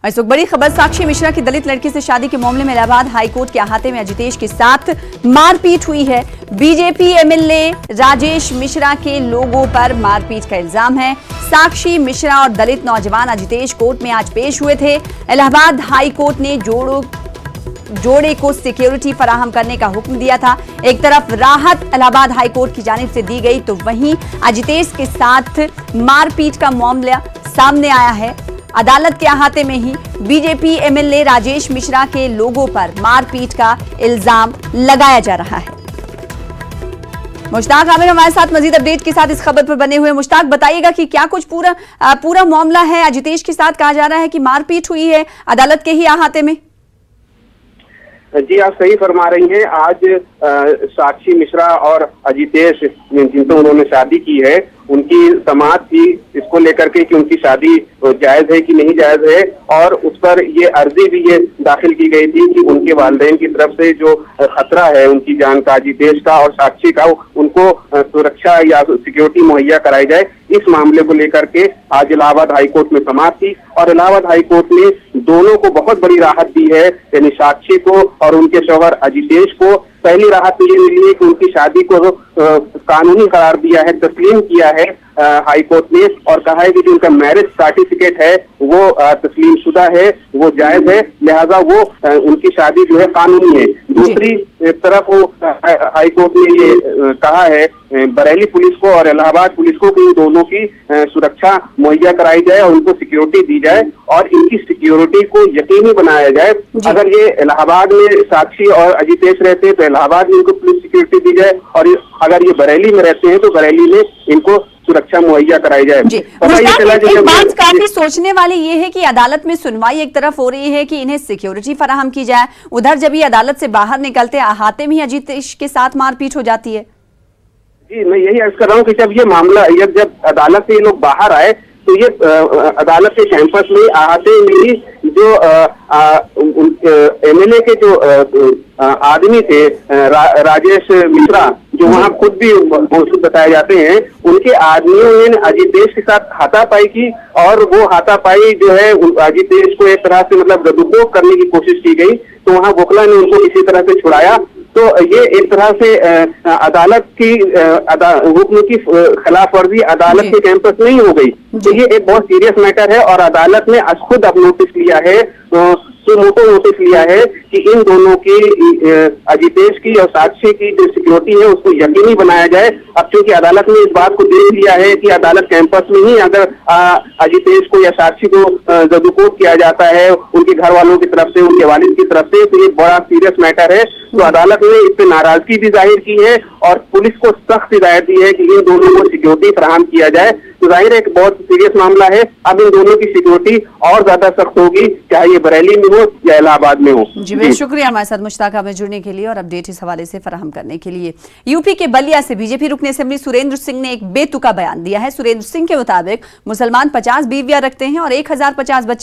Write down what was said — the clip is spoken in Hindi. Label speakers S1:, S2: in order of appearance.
S1: इस वक्त बड़ी खबर साक्षी मिश्रा की दलित लड़की से शादी के मामले में इलाहाबाद हाईकोर्ट के अहाते में अजितेश के साथ मारपीट हुई है। बीजेपी एमएलए राजेश मिश्रा के लोगों पर मारपीट का इल्जाम है। साक्षी मिश्रा और दलित नौजवान अजितेश कोर्ट में आज पेश हुए थे। इलाहाबाद हाईकोर्ट ने जोड़े को सिक्योरिटी फराहम करने का हुक्म दिया था। एक तरफ राहत इलाहाबाद हाईकोर्ट की जानिब से दी गई तो वहीं अजितेश के साथ मारपीट का मामला सामने आया है। अदालत के अहाते में ही बीजेपी एमएलए राजेश मिश्रा के लोगों पर मारपीट का इल्जाम लगाया जा रहा है। मुश्ताक आमिर हमारे साथ मजीद अपडेट के साथ इस खबर पर बने हुए। मुश्ताक, बताइएगा कि क्या कुछ पूरा मामला है। अजितेश के साथ कहा जा रहा है कि मारपीट हुई है अदालत के ही अहाते में।
S2: जी, आप सही फरमा रही हैं। आज साक्षी मिश्रा और अजितेश जिनसे उन्होंने शादी की है उनकी समाअत थी इसको लेकर के कि उनकी शादी जायज है कि नहीं जायज है, और उस पर ये अर्जी भी ये दाखिल की गई थी कि उनके वालिदैन की तरफ से जो खतरा है उनकी जान का, अजितेश का और साक्षी का, उनको सुरक्षा या सिक्योरिटी मुहैया कराई जाए। इस मामले को लेकर के आज इलाहाबाद हाईकोर्ट में समाअत थी और इलाहाबाद हाईकोर्ट ने दोनों को बहुत बड़ी राहत दी है, यानी साक्षी को और उनके शौहर अजितेश को। पहली राहत ये मिली है कि उनकी शादी को कानूनी करार दिया है, तस्लीम किया है हाईकोर्ट ने, और कहा है कि जो उनका मैरिज सर्टिफिकेट है वो तस्लीम शुदा है, वो जायज है, लिहाजा वो उनकी शादी जो है कानूनी है। दूसरी तरफ वो हाईकोर्ट ने ये कहा है बरेली पुलिस को और इलाहाबाद पुलिस को कि इन दोनों की सुरक्षा मुहैया कराई जाए और उनको सिक्योरिटी दी जाए और इनकी सिक्योरिटी को यकीनी बनाया जाए। अगर ये इलाहाबाद में साक्षी और अजितेश रहते हैं तो इलाहाबाद में इनको पुलिस सिक्योरिटी दी जाए, और अगर ये बरेली में रहते हैं तो बरेली में इनको सुरक्षा मुहैया कराई जाए।
S1: एक बात काफी सोचने वाली ये है कि अदालत में सुनवाई एक तरफ हो रही है कि इन्हें सिक्योरिटी फराहम की जाए, उधर जब ये अदालत से बाहर निकलते अहाते में ही अजितेश के साथ मारपीट हो जाती है।
S2: जी, मैं यही अर्ज कर रहा हूँ कि जब ये मामला जब अदालत से ये लोग बाहर आए तो ये अदालत के कैंपस में अहाते में ही जो एमएलए के जो आदमी थे राजेश मिश्रा, जो वहाँ खुद भी मौजूद बताए जाते हैं, उनके आदमियों ने अजितेश के साथ हाथापाई की और वो हाथापाई जो है अजितेश को एक तरह से मतलब दुरुपयोग करने की कोशिश की गई, तो वहाँ गोखला ने उनको किसी तरह से छुड़ाया। तो ये एक तरह से अदालत की हुक्म की खिलाफ वर्जी अदालत के कैंपस में ही हो गई। तो ये एक बहुत सीरियस मैटर है और अदालत ने खुद अब नोटिस लिया है, मोटो नोटिस लिया है कि इन दोनों की अजितेश की और साक्षी की जो सिक्योरिटी है उसको यकीनी बनाया जाए। अब चूंकि अदालत ने इस बात को देख लिया है कि अदालत कैंपस में ही अगर अजितेश को या साक्षी को जदुकोप किया जाता है उनके घर वालों की तरफ से, उनके वालिद की तरफ से, तो ये बड़ा सीरियस मैटर है। तो अदालत ने इस पे नाराजगी भी जाहिर की है और पुलिस को सख्त हिदायत दी है कि इन दोनों को सिक्योरिटी फराहम किया जाए। तो जाहिर है एक बहुत सीरियस मामला है। अब इन दोनों की सिक्योरिटी और ज्यादा सख्त होगी, चाहे ये बरेली में हो या इलाहाबाद में हो।
S1: जी, बहुत शुक्रिया हमारे साथ मुश्ताक में जुड़ने के लिए और अपडेट इस हवाले से फराहम करने के लिए। यूपी के बलिया से बीजेपी रुकन असेंबली सुरेंद्र सिंह ने एक बेतुका बयान दिया है। सुरेंद्र सिंह के मुताबिक मुसलमान 50 बीवियां रखते हैं और 1050 बच्चे